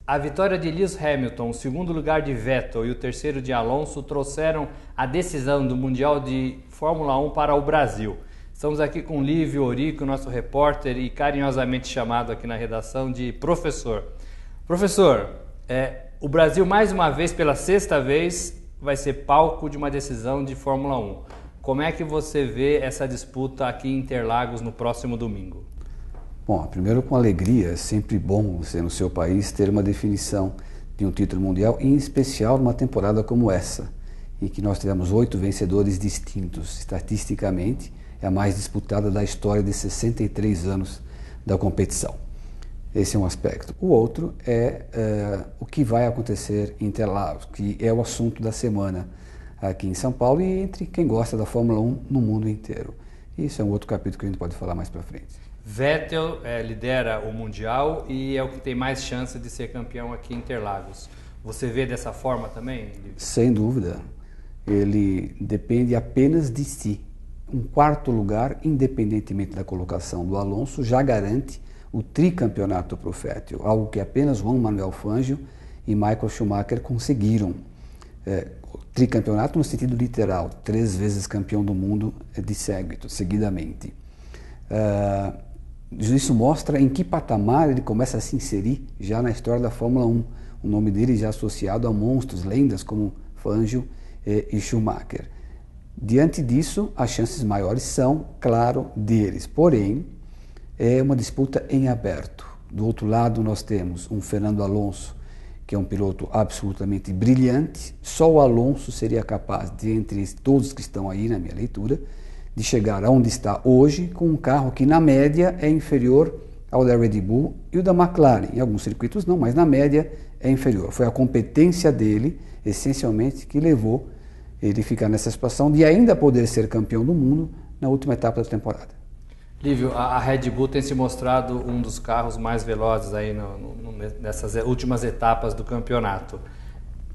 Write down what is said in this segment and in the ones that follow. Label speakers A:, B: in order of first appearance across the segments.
A: A vitória de Lewis Hamilton, o segundo lugar de Vettel e o terceiro de Alonso trouxeram a decisão do Mundial de Fórmula 1 para o Brasil. Estamos aqui com Lívio Orico, nosso repórter e carinhosamente chamado aqui na redação de professor. Professor, o Brasil mais uma vez, pela sexta vez, vai ser palco de uma decisão de Fórmula 1. Como é que você vê essa disputa aqui em Interlagos no próximo domingo?
B: Bom, primeiro com alegria, é sempre bom você no seu país ter uma definição de um título mundial, em especial numa temporada como essa, em que nós tivemos 8 vencedores distintos. Estatisticamente, é a mais disputada da história de 63 anos da competição. Esse é um aspecto. O outro é o que vai acontecer em Interlagos, que é o assunto da semana aqui em São Paulo e entre quem gosta da Fórmula 1 no mundo inteiro. Isso é um outro capítulo que a gente pode falar mais para frente.
A: Vettel lidera o Mundial e é o que tem mais chance de ser campeão aqui em Interlagos. Você vê dessa forma também, Lívio?
B: Sem dúvida. Ele depende apenas de si. Um quarto lugar, independentemente da colocação do Alonso, já garante o tricampeonato para o Vettel, algo que apenas Juan Manuel Fangio e Michael Schumacher conseguiram. O tricampeonato no sentido literal, 3 vezes campeão do mundo de seguidamente. Isso mostra em que patamar ele começa a se inserir já na história da Fórmula 1. O nome dele já associado a monstros, lendas como Fangio e Schumacher. Diante disso, as chances maiores são, claro, deles. Porém, é uma disputa em aberto. Do outro lado, nós temos um Fernando Alonso, que é um piloto absolutamente brilhante. Só o Alonso seria capaz, de entre todos que estão aí na minha leitura, de chegar aonde está hoje com um carro que na média é inferior ao da Red Bull e o da McLaren. Em alguns circuitos não, mas na média é inferior. Foi a competência dele, essencialmente, que levou ele a ficar nessa situação de ainda poder ser campeão do mundo na última etapa da temporada.
A: Lívio, a Red Bull tem se mostrado um dos carros mais velozes aí nessas últimas etapas do campeonato.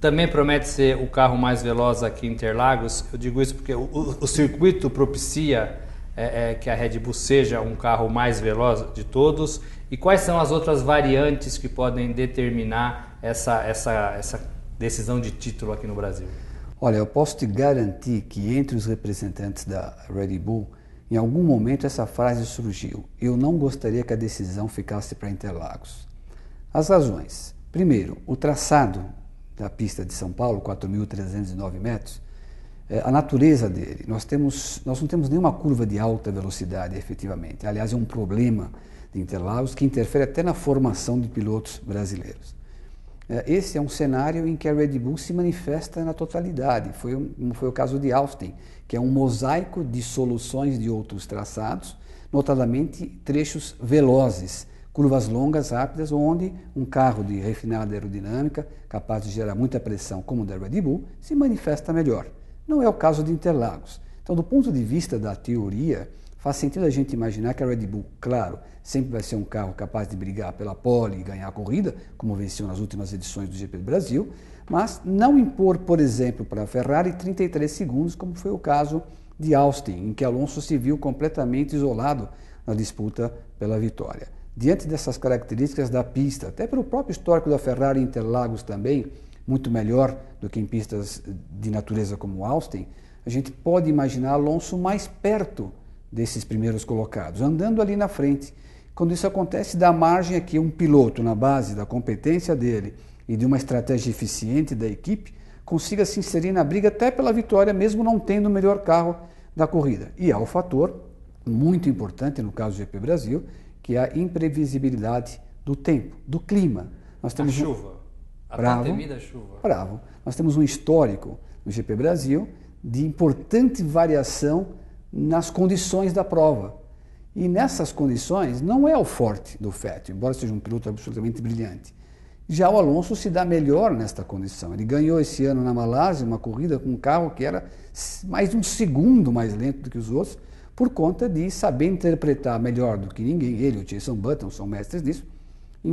A: Também promete ser o carro mais veloz aqui em Interlagos. Eu digo isso porque o circuito propicia que a Red Bull seja um carro mais veloz de todos. E quais são as outras variantes que podem determinar essa decisão de título aqui no Brasil?
B: Olha, eu posso te garantir que entre os representantes da Red Bull, em algum momento essa frase surgiu: eu não gostaria que a decisão ficasse para Interlagos. As razões: primeiro, o traçado da pista de São Paulo, 4.309 metros, a natureza dele. Nós não temos nenhuma curva de alta velocidade, efetivamente. Aliás, é um problema de Interlagos que interfere até na formação de pilotos brasileiros. Esse é um cenário em que a Red Bull se manifesta na totalidade. Foi o caso de Austin, que é um mosaico de soluções de outros traçados, notadamente trechos velozes, curvas longas, rápidas, onde um carro de refinada aerodinâmica, capaz de gerar muita pressão, como o da Red Bull, se manifesta melhor. Não é o caso de Interlagos. Então, do ponto de vista da teoria, faz sentido a gente imaginar que a Red Bull, claro, sempre vai ser um carro capaz de brigar pela pole e ganhar a corrida, como venceu nas últimas edições do GP do Brasil, mas não impor, por exemplo, para a Ferrari 33 segundos, como foi o caso de Austin, em que Alonso se viu completamente isolado na disputa pela vitória. Diante dessas características da pista, até pelo próprio histórico da Ferrari em Interlagos também, muito melhor do que em pistas de natureza como Austin, a gente pode imaginar Alonso mais perto desses primeiros colocados, andando ali na frente. Quando isso acontece, dá margem a que um piloto, na base da competência dele e de uma estratégia eficiente da equipe, consiga se inserir na briga até pela vitória, mesmo não tendo o melhor carro da corrida. E há o fator muito importante no caso do GP Brasil, que é a imprevisibilidade do tempo, do clima. Nós temos
A: chuva, a tão temida chuva.
B: Bravo. Nós temos um histórico no GP Brasil de importante variação nas condições da prova. E nessas condições não é o forte do Vettel, embora seja um piloto absolutamente brilhante. Já o Alonso se dá melhor nesta condição. Ele ganhou esse ano na Malásia uma corrida com um carro que era mais de um segundo mais lento do que os outros, por conta de saber interpretar melhor do que ninguém, ele e o Jenson Button são mestres disso, em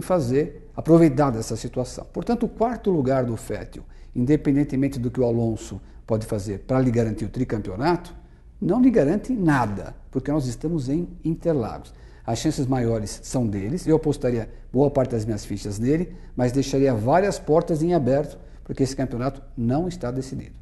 B: aproveitar dessa situação. Portanto, o quarto lugar do Vettel, independentemente do que o Alonso pode fazer para lhe garantir o tricampeonato, não lhe garante nada, porque nós estamos em Interlagos. As chances maiores são deles, eu apostaria boa parte das minhas fichas nele, mas deixaria várias portas em aberto, porque esse campeonato não está decidido.